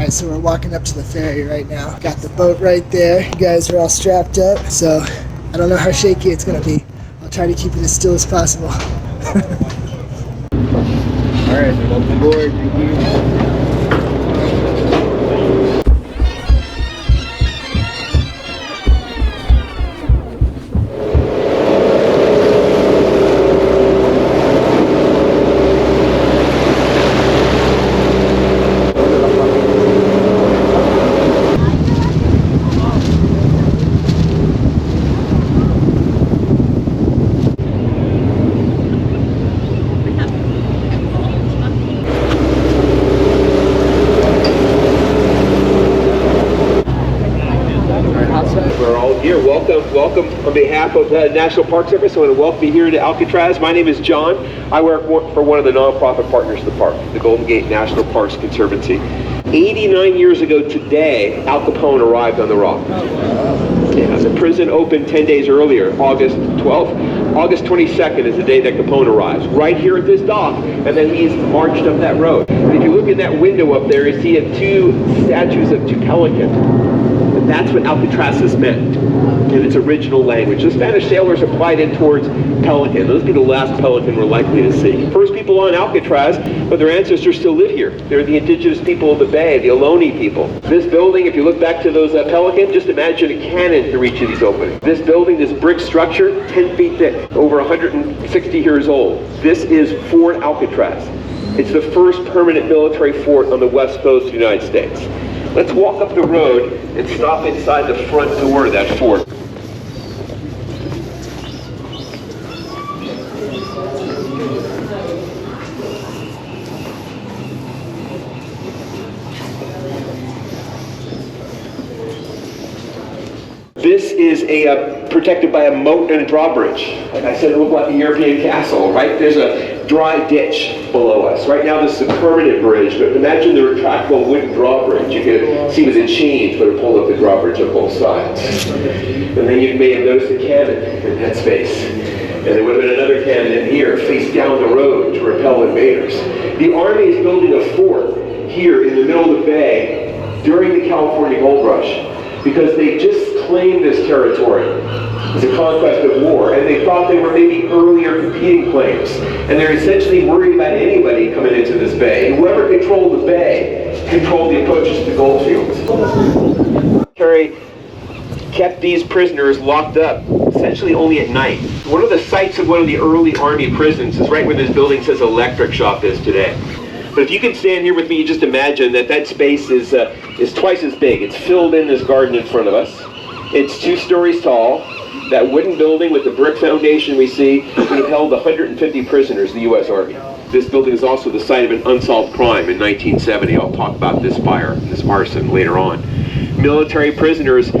Alright, so we're walking up to the ferry right now. Got the boat right there. You guys are all strapped up, so I don't know how shaky it's gonna be. I'll try to keep it as still as possible. Alright, welcome aboard. Thank you. Welcome on behalf of the National Park Service. I want to welcome you here to Alcatraz. My name is John. I work for one of the nonprofit partners of the park, the Golden Gate National Parks Conservancy. 89 years ago today, Al Capone arrived on the Rock. Yeah, the prison opened 10 days earlier, August 12th. August 22nd is the day that Capone arrives, right here at this dock, and then he's marched up that road. And if you look in that window up there, you see two statues of two pelicans. And that's what Alcatraz is meant in its original language. The Spanish sailors applied it towards pelican. Those would be the last pelican we're likely to see. First people on Alcatraz, but their ancestors still live here. They're the indigenous people of the bay, the Ohlone people. This building, if you look back to those pelicans, just imagine a cannon through each of these openings. This building, this brick structure, 10 feet thick, over 160 years old. This is Fort Alcatraz. It's the first permanent military fort on the west coast of the United States. Let's walk up the road and stop inside the front door of that fort. This is protected by a moat and a drawbridge. Like I said, it looked like a European castle, right? There's a dry ditch below us. Right now this is a permanent bridge, but imagine the retractable wooden drawbridge. You can see with the chains that are pulled up the drawbridge on both sides. And then you may have noticed a cannon in that space. And there would have been another cannon in here, face down the road to repel invaders. The Army is building a fort here in the middle of the bay during the California Gold Rush, because they just claimed this territory as a conquest of war, and they thought they were maybe earlier competing claims. And they're essentially worried about anybody coming into this bay. And whoever controlled the bay controlled the approaches to gold fields. Kerry kept these prisoners locked up essentially only at night. One of the sites of one of the early Army prisons is right where this building says electric shop is today. But if you can stand here with me, you just imagine that that space is twice as big. It's filled in this garden in front of us. It's 2 stories tall. That wooden building with the brick foundation we see, we've held 150 prisoners in the U.S. Army. This building is also the site of an unsolved crime in 1970. I'll talk about this fire, this arson later on. Military prisoners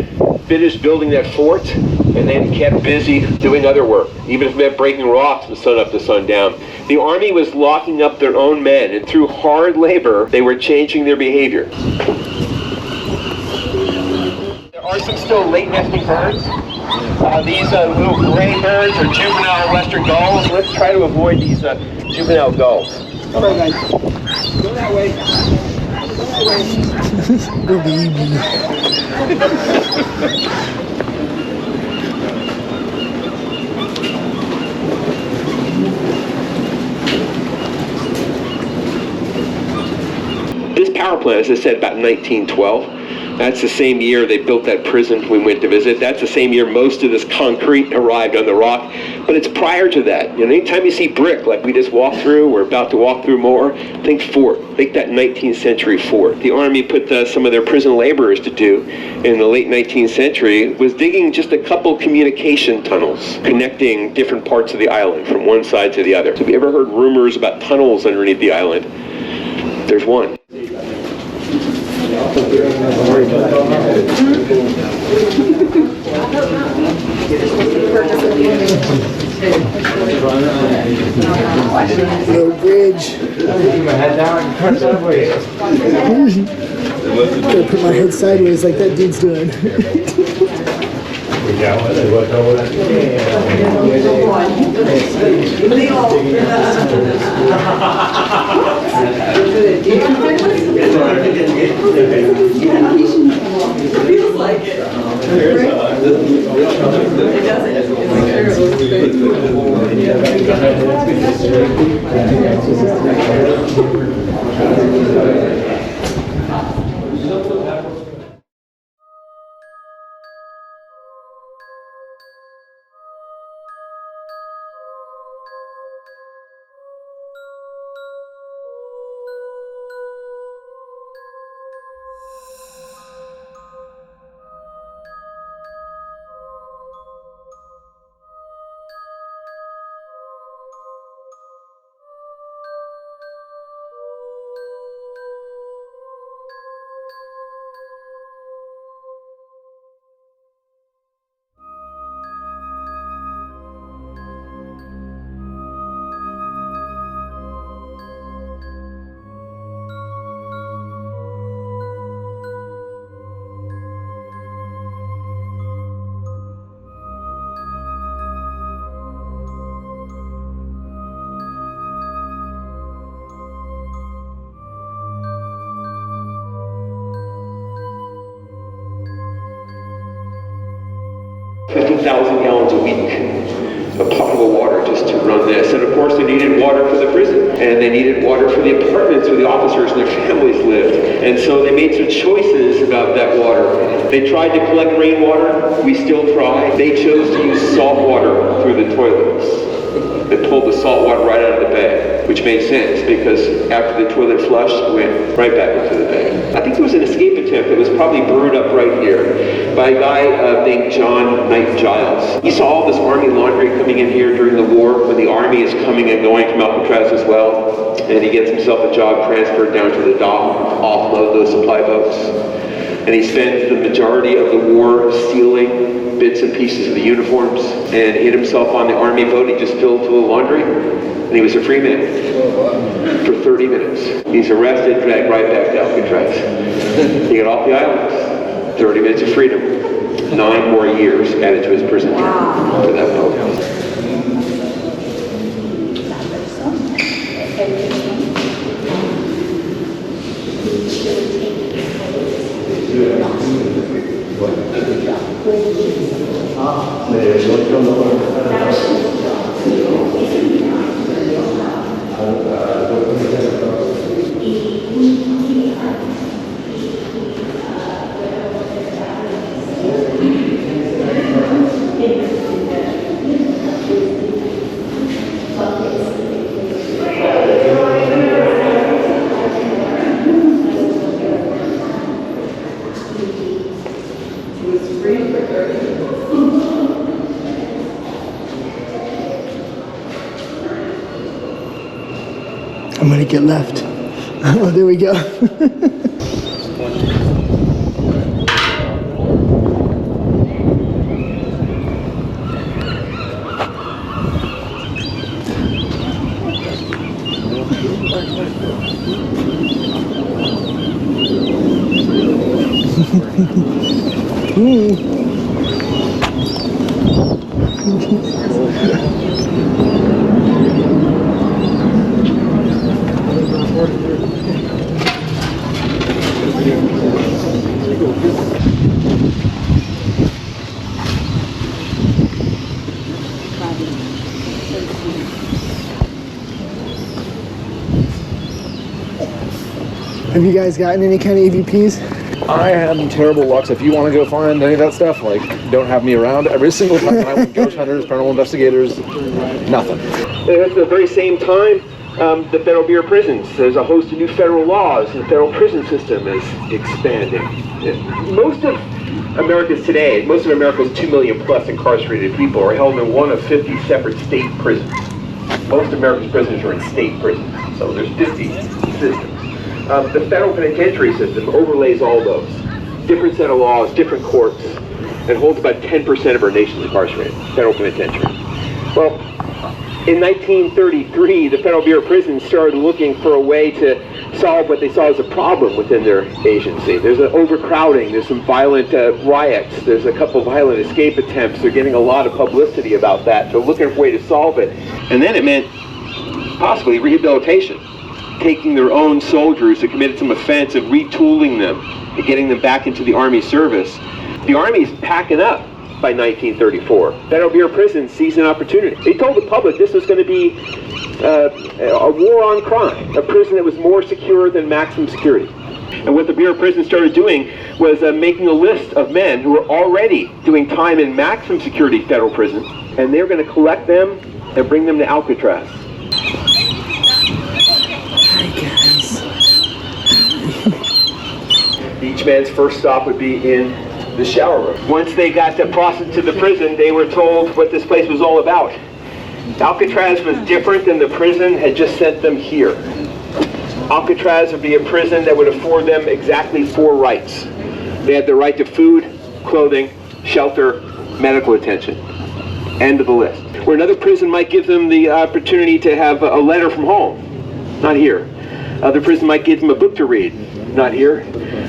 finished building that fort and then kept busy doing other work, even if it meant breaking rocks from sun up to sundown. The Army was locking up their own men, and through hard labor, they were changing their behavior. There are some still late nesting birds. These little gray birds are juvenile western gulls. Let's try to avoid these juvenile gulls. All right, guys. Go that way. Go that way. This power plant, as I said, about 1912. That's the same year they built that prison we went to visit. That's the same year most of this concrete arrived on the Rock. But it's prior to that. You know, anytime you see brick, like we just walked through, we're about to walk through more, think fort. Think that 19th century fort. The Army put some of their prison laborers to do in the late 19th century was digging just a couple communication tunnels connecting different parts of the island from one side to the other. So have you ever heard rumors about tunnels underneath the island? There's one. Little bridge. Gotta put my head sideways like that dude's doing. 50,000 gallons a week of potable water just to run this. And of course they needed water for the prison, and they needed water for the apartments where the officers and their families lived. And so they made some choices about that water. They tried to collect rainwater. We still try. They chose to use salt water through the toilets. They pulled the salt water right out of the bag, which made sense because after the toilet flushed, it went right back into the bag. I think there was an escape attempt that was probably brewed up right here by a guy named John Knight Giles. He saw all this army laundry coming in here during the war when the army is coming and going from Alcatraz as well, and he gets himself a job transferred down to the dock, offload those supply boats. And he spends the majority of the war stealing bits and pieces of the uniforms, and hid himself on the army boat. He just filled full of laundry, and he was a free man for 30 minutes. He's arrested, dragged right back to Alcatraz. He got off the islands. 30 minutes of freedom. 9 more years added to his prison term for that boat. I'm gonna get left. Oh, there we go. Have you guys gotten any kind of EVPs? I had terrible luck. So if you want to go find any of that stuff, like, don't have me around. Every single time I went ghost hunters, paranormal investigators, nothing. At the very same time, the Federal Bureau of Prisons, there's a host of new federal laws, and the federal prison system is expanding. Most of America's 2 million plus incarcerated people are held in one of 50 separate state prisons. Most America's prisoners are in state prisons, so there's 50 systems. The federal penitentiary system overlays all those. Different set of laws, different courts, and holds about 10% of our nation's incarcerated, federal penitentiary. Well, in 1933, the Federal Bureau of Prisons started looking for a way to solve what they saw as a problem within their agency. There's an overcrowding, there's some violent riots, there's a couple of violent escape attempts. They're getting a lot of publicity about that. They're looking for a way to solve it. And then it meant possibly rehabilitation. Taking their own soldiers who committed some offense and retooling them and getting them back into the Army service. The Army's packing up by 1934. Federal Bureau of Prisons sees an opportunity. They told the public this was going to be a war on crime, a prison that was more secure than maximum security. And what the Bureau of Prisons started doing was making a list of men who were already doing time in maximum security federal prisons, and they're going to collect them and bring them to Alcatraz. Each man's first stop would be in the shower room. Once they got processed to the prison, they were told what this place was all about. Alcatraz was different than the prison had just sent them here. Alcatraz would be a prison that would afford them exactly 4 rights. They had the right to food, clothing, shelter, medical attention. End of the list. Where another prison might give them the opportunity to have a letter from home. Not here. Other prison might give them a book to read. Not here.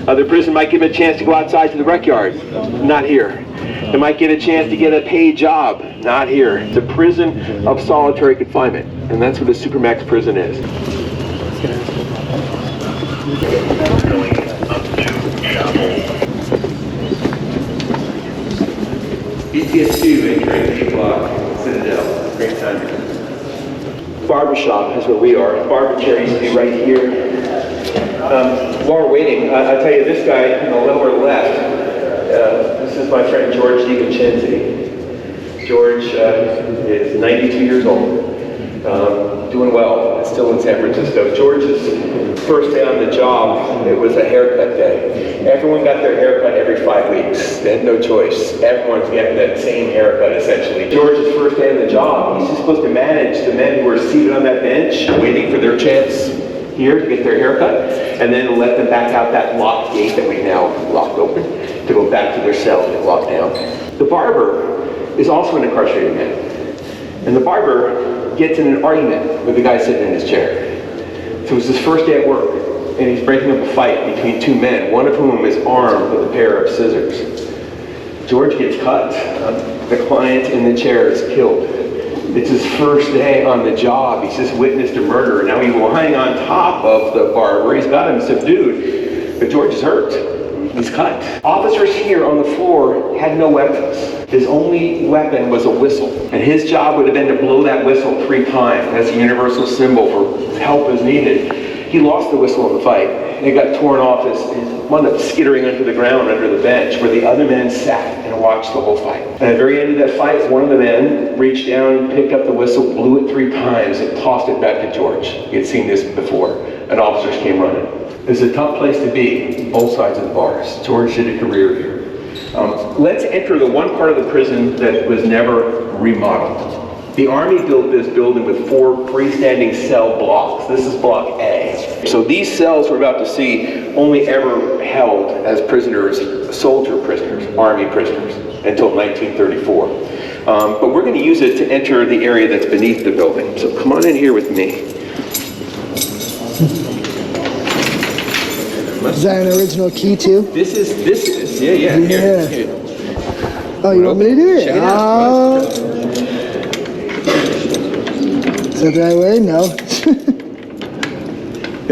Other prison might give them a chance to go outside to the rec yard. Not here. They might get a chance to get a paid job. Not here. It's a prison of solitary confinement. And that's what a Supermax prison is. barber shop is where we are. The barber chair used to be right here. While we're waiting, I'll tell you this guy in the lower left, this is my friend George DiVincenzi. George is 92 years old, doing well, still in San Francisco. George's first day on the job, it was a haircut day. Everyone got their haircut every 5 weeks. They had no choice. Everyone's getting that same haircut, essentially. George's first day on the job, he's just supposed to manage the men who are seated on that bench, waiting for their chance here to get their haircut, and then let them back out that locked gate that we now locked open to go back to their cell and get locked down. The barber is also an incarcerated man. And the barber gets in an argument with the guy sitting in his chair. So it was his first day at work, and he's breaking up a fight between two men, one of whom is armed with a pair of scissors. George gets cut. The client in the chair is killed. It's his first day on the job. He's just witnessed a murder. Now he's lying on top of the barber. He's got him subdued, but George is hurt. He's cut. Officers here on the floor had no weapons. His only weapon was a whistle. And his job would have been to blow that whistle 3 times as a universal symbol for help as needed. He lost the whistle in the fight. It got torn off. His wound up skittering onto the ground under the bench where the other men sat and watched the whole fight. And at the very end of that fight, one of the men reached down, picked up the whistle, blew it 3 times, and tossed it back to George. He had seen this before, and officers came running. It's a tough place to be, both sides of the bars. George did a career here. Let's enter the one part of the prison that was never remodeled. The Army built this building with 4 freestanding cell blocks. This is block A. So these cells we're about to see only ever held as prisoners, soldier prisoners, Army prisoners, until 1934. But we're going to use it to enter the area that's beneath the building. So come on in here with me. Is that an original key too? This is, yeah. Here. Oh, you want me to do it? Check it out. Is that the right way? No.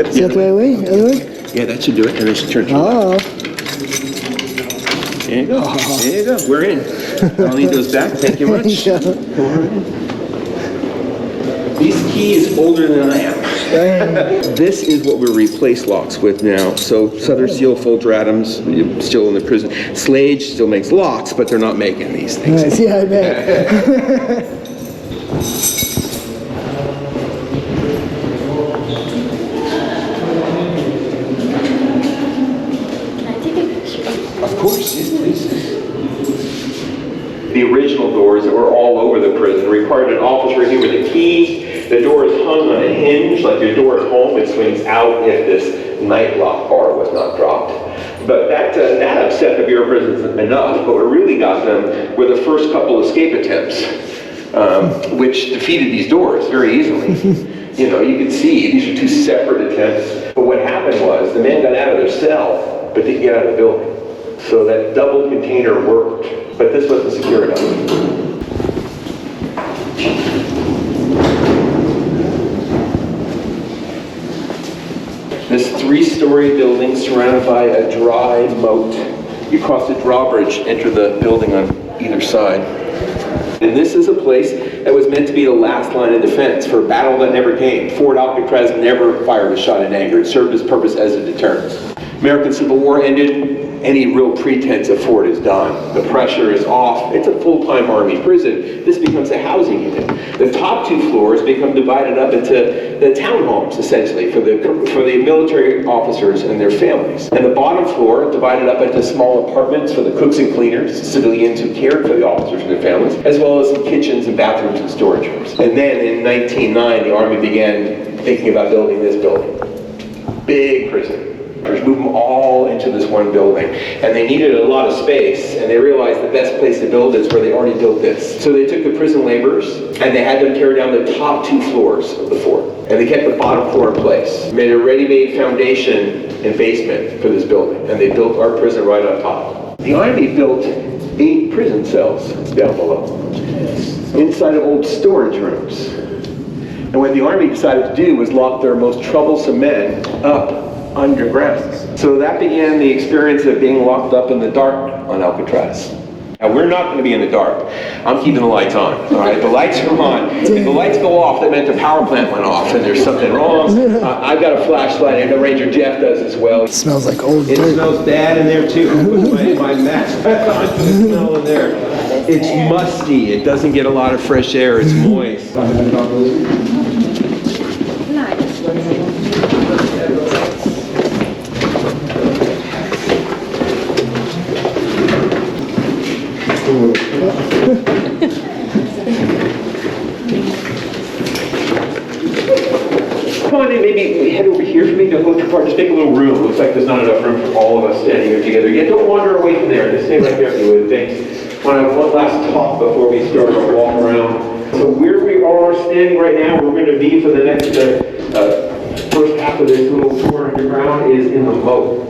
Is that the right way? Other way? Yeah, that should do it. And then should turn. Oh. There you go. There you go. We're in. I'll need those back. Thank you much. Yeah. This key is older than I am. This is what we replace locks with now. So Sutter Seal, Folger-Adams, still in the prison. Slade still makes locks, but they're not making these things. Nice. Yeah, I bet. Of course, yes, please. The original doors that were all over the prison required an officer here with a key. The door is hung on a hinge, like your door at home. It swings out if this night lock bar was not dropped. But that upset the Bureau of Prisons enough. But what really got them were the first couple escape attempts, which defeated these doors very easily. You know, you could see these are 2 separate attempts. But what happened was the men got out of their cell, but didn't get out of the building. So that double container worked, but this wasn't secure enough. This 3-story building surrounded by a dry moat. You cross the drawbridge, enter the building on either side. And this is a place that was meant to be the last line of defense for a battle that never came. Fort Alcatraz never fired a shot in anger. It served its purpose as a deterrent. American Civil War ended. Any real pretense of fort is done. The pressure is off. It's a full-time Army prison. This becomes a housing unit. The top 2 floors become divided up into the townhomes, essentially, for the military officers and their families. And the bottom floor divided up into small apartments for the cooks and cleaners, civilians who cared for the officers and their families, as well as some kitchens and bathrooms and storage rooms. And then in 1909, the Army began thinking about building this building. Big prison. Move them all into this one building. And they needed a lot of space, and they realized the best place to build is where they already built this. So they took the prison laborers, and they had them tear down the top 2 floors of the fort. And they kept the bottom floor in place. Made a ready-made foundation and basement for this building. And they built our prison right on top. The Army built 8 prison cells down below, inside of old storage rooms. And what the Army decided to do was lock their most troublesome men up underground. So that began the experience of being locked up in the dark on Alcatraz. Now, we're not going to be in the dark. I'm keeping the lights on, all right? The lights are on. If the lights go off, that meant the power plant went off and there's something wrong. I've got a flashlight. I know Ranger Jeff does as well. It smells like old It dirt. smells bad in there, too. My mask back on. The smell in there. It's musty. It doesn't get a lot of fresh air. It's moist. Come on in, maybe head over here for me. Don't go too far. Just make a little room. Looks like there's not enough room for all of us standing here together. Yeah, don't wander away from there. Just stay right there if you would. Thanks. Want to have one last talk before we start our walk around. So where we are standing right now, we're going to be for the next first half of this little tour underground is in the moat.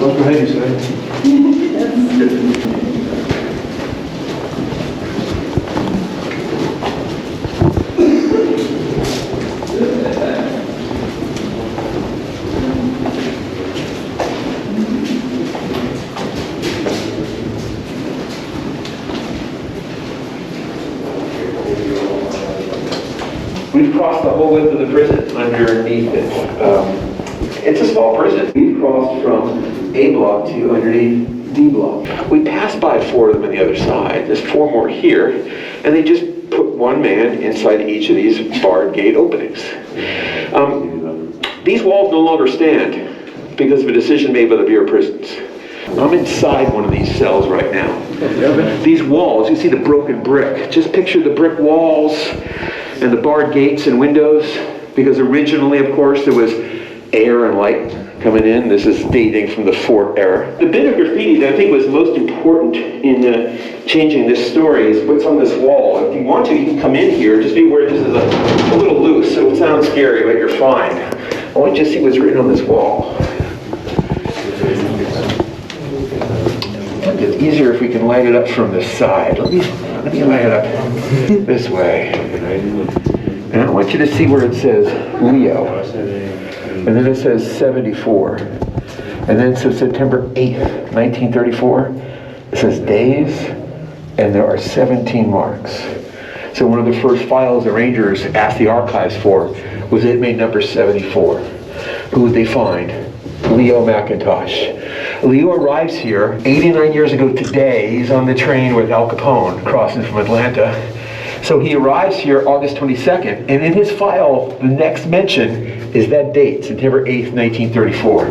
What's behind you, sir? We've crossed the whole width of the prison underneath it. It's a small prison. We've crossed from A block to underneath D block. We passed by 4 of them on the other side. There's 4 more here, and they just put 1 man inside each of these barred gate openings. These walls no longer stand because of a decision made by the Bureau of Prisons. I'm inside one of these cells right now. These walls, you see the broken brick. Just picture the brick walls and the barred gates and windows, because originally, of course, there was air and light coming in. This is dating from the fort era. The bit of graffiti that I think was most important in changing this story is what's on this wall. If you want to, you can come in here. Just be aware this is a little loose, so it sounds scary, but you're fine. I want you to see what's written on this wall. It's easier if we can light it up from the side. Let me light it up this way. And I want you to see where it says Leo. And then it says 74. And then it says September 8th, 1934. It says days, and there are 17 marks. So one of the first files the Rangers asked the archives for was inmate number 74. Who would they find? Leo McIntosh. Leo arrives here 89 years ago today. He's on the train with Al Capone crossing from Atlanta. So he arrives here August 22nd, and in his file, the next mention is that date, September 8th, 1934,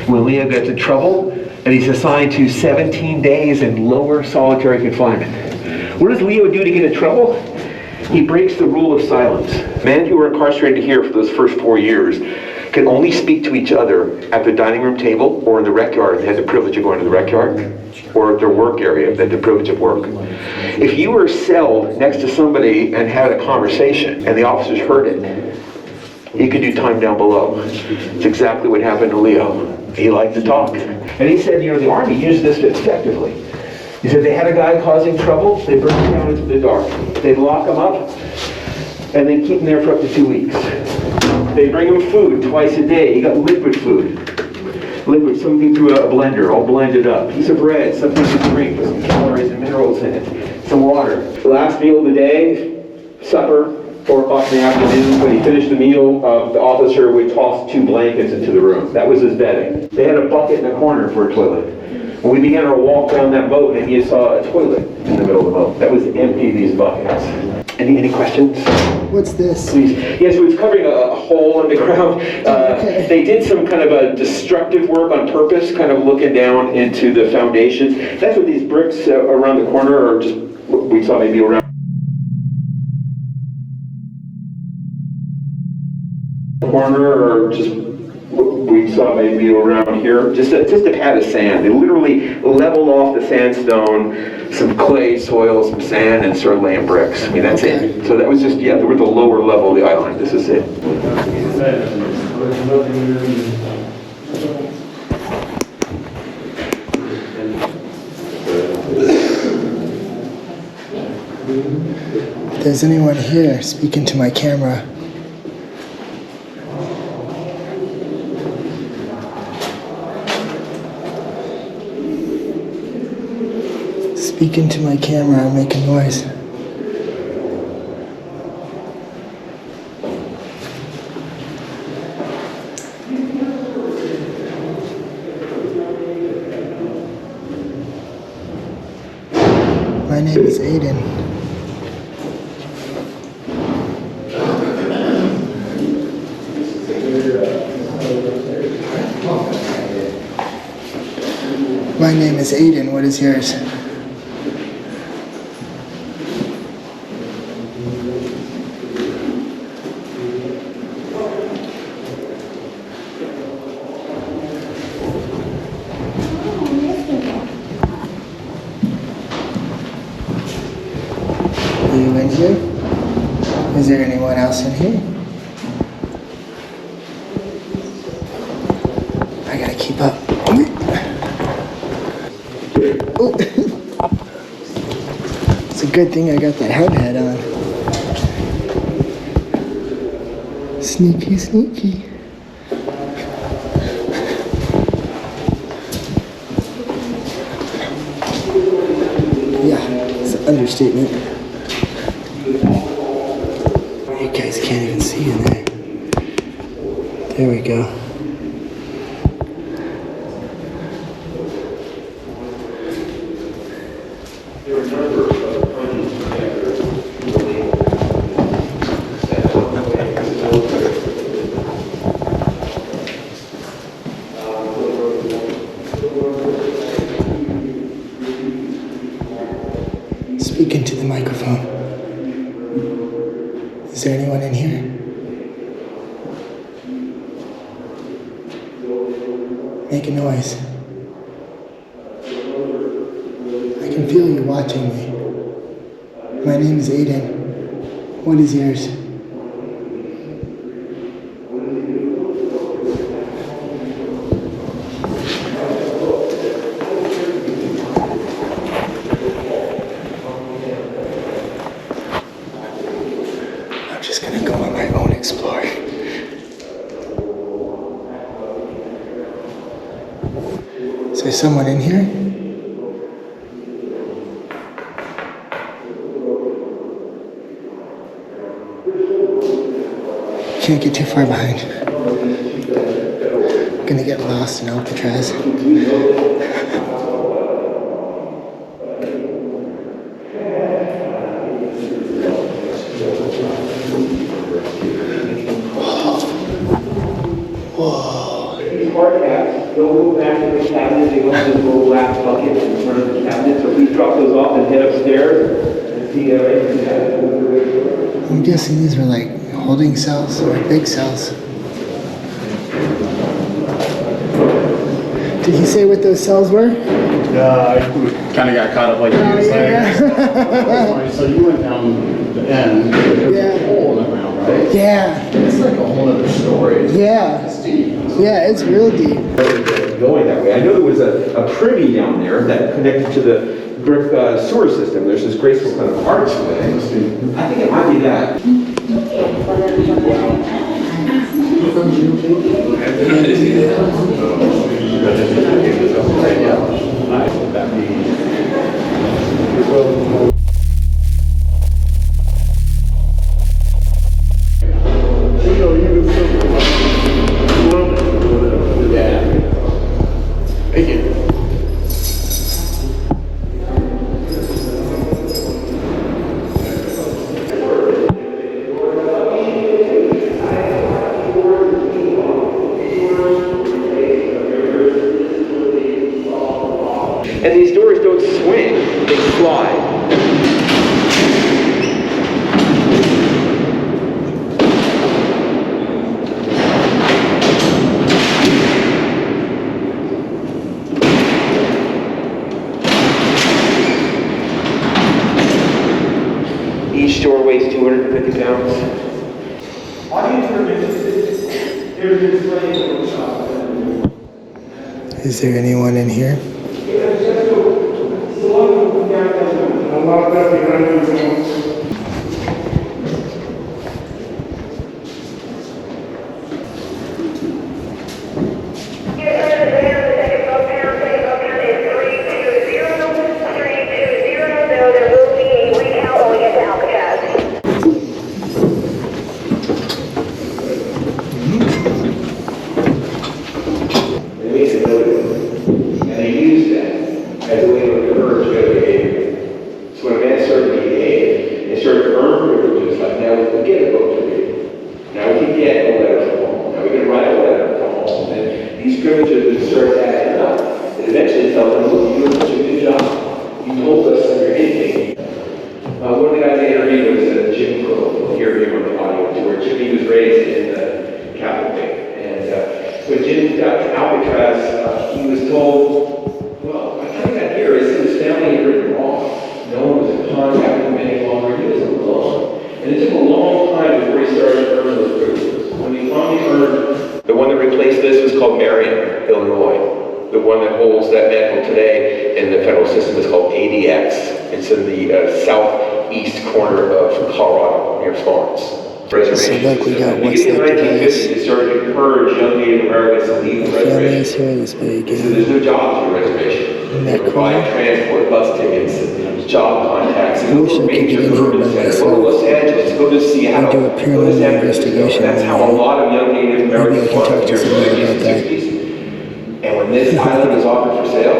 when Leo gets in trouble, and he's assigned to 17 days in lower solitary confinement. What does Leo do to get in trouble? He breaks the rule of silence. Men who were incarcerated here for those first 4 years could only speak to each other at the dining room table or in the rec yard. They had the privilege of going to the rec yard, or their work area. They had the privilege of work. If you were celled next to somebody and had a conversation and the officers heard it, you could do time down below. It's exactly what happened to Leo. He liked to talk. And he said, the Army used this effectively. He said they had a guy causing trouble, they bring him down into the dark. They'd lock him up, and they'd keep him there for up to 2 weeks. They bring him food twice a day. He got liquid food. Liquid, something through a blender, all blended up. Piece of bread, something to drink with some calories and minerals in it. Some water. The last meal of the day, supper, 4 o'clock in the afternoon. When he finished the meal, the officer would toss 2 blankets into the room. That was his bedding. They had a bucket in the corner for a toilet. When we began our walk down that moat, and you saw a toilet in the middle of the moat. That was empty, these buckets. Any questions? What's this? Please. Yeah, so it's covering a hole underground. Okay. They did some kind of a destructive work on purpose, kind of looking down into the foundation. That's what these bricks around the corner are just, we saw maybe around the corner, or just we saw maybe around here, just a pad of sand. They literally leveled off the sandstone, some clay, soil, some sand, and started laying bricks. I mean, that's it. So that was just, yeah, they were the lower level of the island. This is it. If there's anyone here, speak into my camera. Speak into my camera and make a noise. My name is Aiden. My name is Aiden. What is yours? Are you in here? Is there anyone else in here? I gotta keep up. Oh. It's a good thing I got that hard hat on. Sneaky, sneaky. Yeah, it's an understatement. You guys can't even see in there. There we go. Speak into the microphone. Is there anyone in here? Make a noise. I can feel you watching me. My name is Aiden. What is yours? I'm just gonna go on my own explore. Is there someone in here? Can't get too far behind. I'm gonna get lost in Alcatraz. Hard caps, don't go back to the cabinet, they go to the little black bucket in front of the cabinet, so please drop those off and head upstairs and see I'm guessing these were like holding cells or big cells. Did he say what those cells were? I kind of got caught up like you were saying. So you went down the end, there's a hole in the ground, right? Yeah. It's like a whole other story. Yeah. It's deep. Yeah, it's real deep. Going that way. I know there was a privy down there that connected to the brick sewer system. There's this graceful kind of arch thing. I think it might be that. Thank you. And these doors don't swing, they slide. Each door weighs 250 pounds. Is there anyone in here? as a way to encourage good behavior. So when a man started to behave, and started to earn privileges, like now we can get a book to read, now we can get a letter from home, now we can write a letter from home, and these privileges would start adding up. And eventually tell them, look, you did such a good job. You told us that you're anything. One of the guys I interviewed was Jim Crow. You'll hear him on the audio tour. Jimmy was raised in the Catholic faith. And when Jim got to Alcatraz, he was told, well, I think that here is his family had written wrong. No one was in contact with him any longer. He was alone. And it took a long time before he started to earn those privileges. When he finally earned, the one that replaced this was called Marion, Illinois. The one that holds that mantle today in the federal system is called ADX. It's in the southeast corner of Colorado, near Florence. So like we got what's In the that 1950s, they started to encourage young Native Americans to leave the families reservation. here this big So there's no jobs on the reservation. They provide transport, bus tickets, and job contacts. I wish I could get in here by myself. Go to Los Angeles, go to Seattle, do a go to paranormal San Francisco. investigation. That's how a lot of young Native Americans Maybe I can talk to somebody about that. And when this island was offered for sale,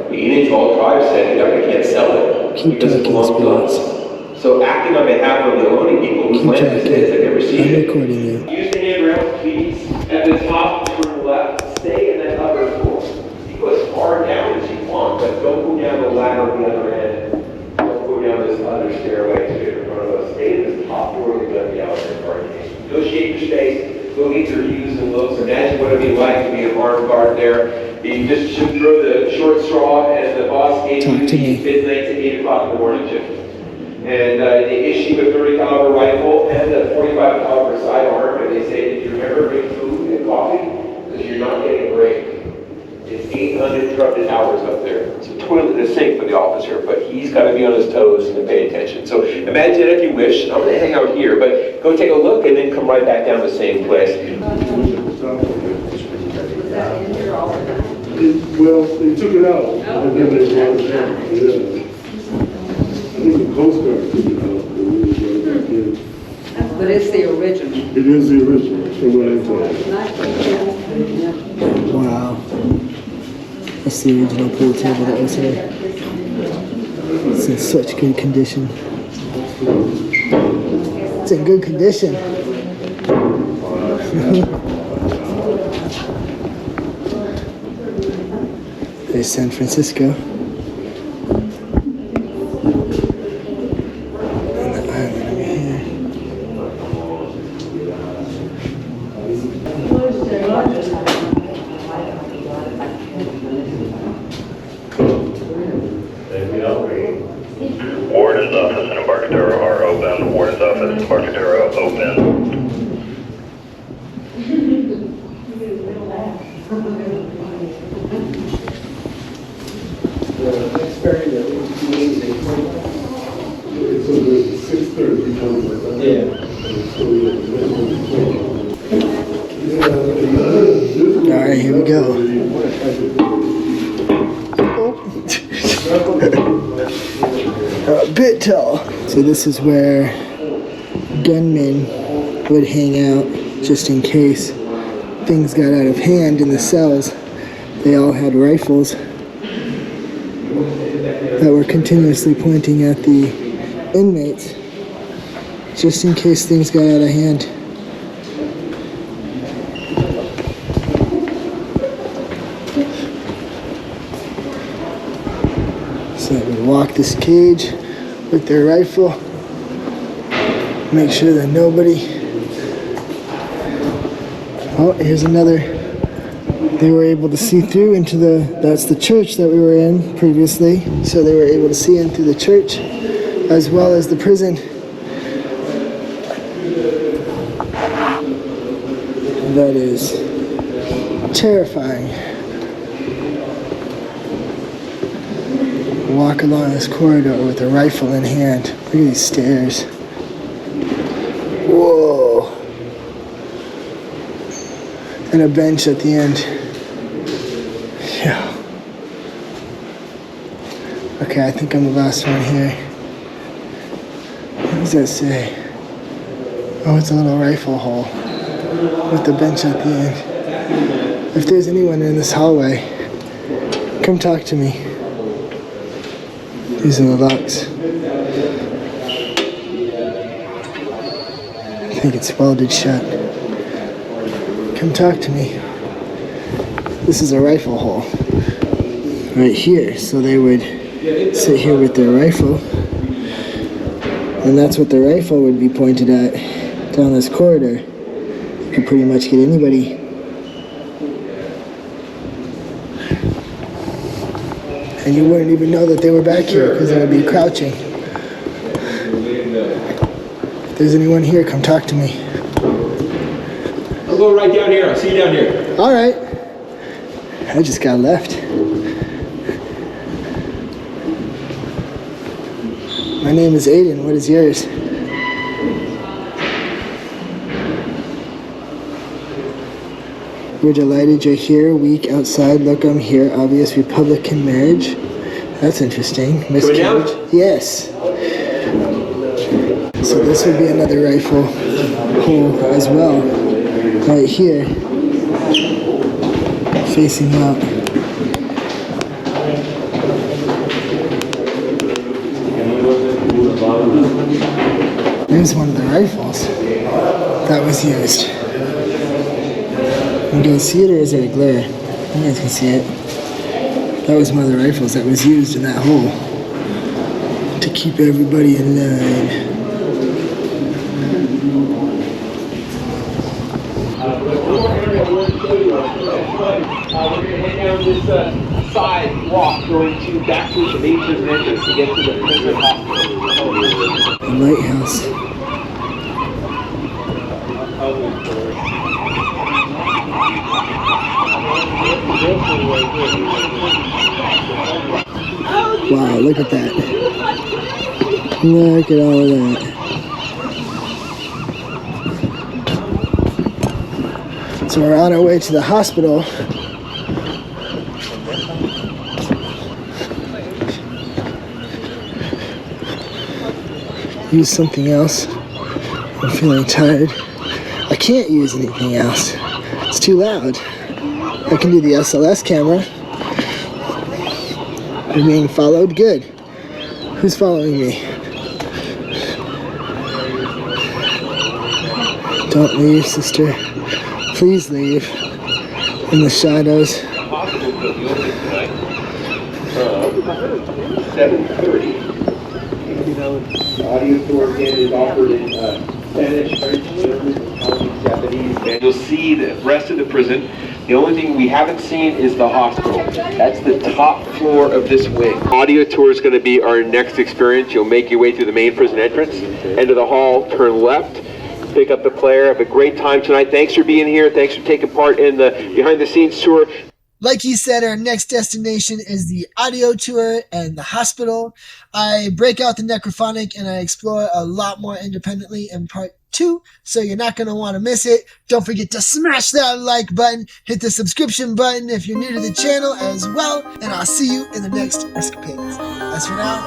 the Indian whole tribe said, we can't sell it Keep because it talking, belongs to us. spirits. So acting on behalf of the Ohlone people whose Keep land this is, they've never talking. seen I'm it. recording you. Use the handrails, please. At the top, turn left. Stay in that upper floor. You go as far down as you want, but don't go down the ladder on the other end. Don't go down this other stairway to in front of us. Stay at the top floor of the gun gallery party. Negotiate your space. Go get your views and looks. Imagine what it'd be like to be an armed guard there. You just should throw the short straw, and the boss gave you the midnight to 8 o'clock in the morning shift. And they issue a 30 caliber rifle and a 45 caliber sidearm, and they say, did you remember bring food and coffee? Because you're not getting a break. It's 800 interrupted hours up there. It's a toilet and a sink for the officer, but he's got to be on his toes and pay attention. So imagine if you wish, I'm going to hang out here, but go take a look and then come right back down the same place. Well, they took it out, and then they brought it down. Yeah. I think the Coast Guard took it out, and then they brought it back in. But it's the original. It is the original, from what I told. Wow. That's the original pool table that was here. It's in such good condition. It's in good condition. There's San Francisco. And the island over here. Warden's office in Embarcadero are open. Warden's office in Embarcadero open. So the 6:30 becomes like that. Yeah. All right, here we go. A bit tall. So this is where gunmen would hang out just in case things got out of hand in the cells. They all had rifles that were continuously pointing at the inmates just in case things got out of hand. So they would walk this cage with their rifle, make sure that nobody... Oh, here's another. They were able to see through into that's the church that we were in previously. So they were able to see in through the church as well as the prison. That is terrifying. Walk along this corridor with a rifle in hand. Look at these stairs. Whoa. And a bench at the end. Yeah. Okay, I think I'm the last one here. What does that say? Oh, it's a little rifle hole with the bench at the end. If there's anyone in this hallway, come talk to me. These are the locks. I think it's welded shut. Come talk to me. This is a rifle hole right here. So they would sit here with their rifle, and that's what the rifle would be pointed at down this corridor. You could pretty much get anybody. And you wouldn't even know that they were back here because they would be crouching. If there's anyone here, come talk to me. I'll go right down here. I'll see you down here. All right. I just got left. My name is Aiden. What is yours? We're delighted you're here. Week outside. Look, I'm here. Obvious Republican marriage. That's interesting. Miscarriage. Yes. So this would be another rifle hole as well. Right here. Facing out. There's one of the rifles that was used. You guys see it, or is there a glare? You guys can see it. That was one of the rifles that was used in that hole to keep everybody in line. We're going to head down this side walk going back to the main prison entrance to get to the prison hospital. The lighthouse. Wow, look at that. Look at all of that. So we're on our way to the hospital. Use something else. I'm feeling tired. I can't use anything else. It's too loud. I can do the SLS camera. We're being followed? Good. Who's following me? Don't leave, sister. Please leave. In the shadows. 7:30. Audio tour again is offered in Spanish, French, German, Italian, Japanese. And you'll see the rest of the prison. The only thing we haven't seen is the hospital. That's the top floor of this wing. Audio tour is going to be our next experience. You'll make your way through the main prison entrance, enter the hall, turn left, pick up the player. Have a great time tonight. Thanks for being here. Thanks for taking part in the behind-the-scenes tour. Like he said, our next destination is the audio tour and the hospital. I break out the necrophonic and I explore a lot more independently in part 2, so you're not going to want to miss it. Don't forget to smash that like button, hit the subscription button if you're new to the channel as well, and I'll see you in the next Escapades. As for now,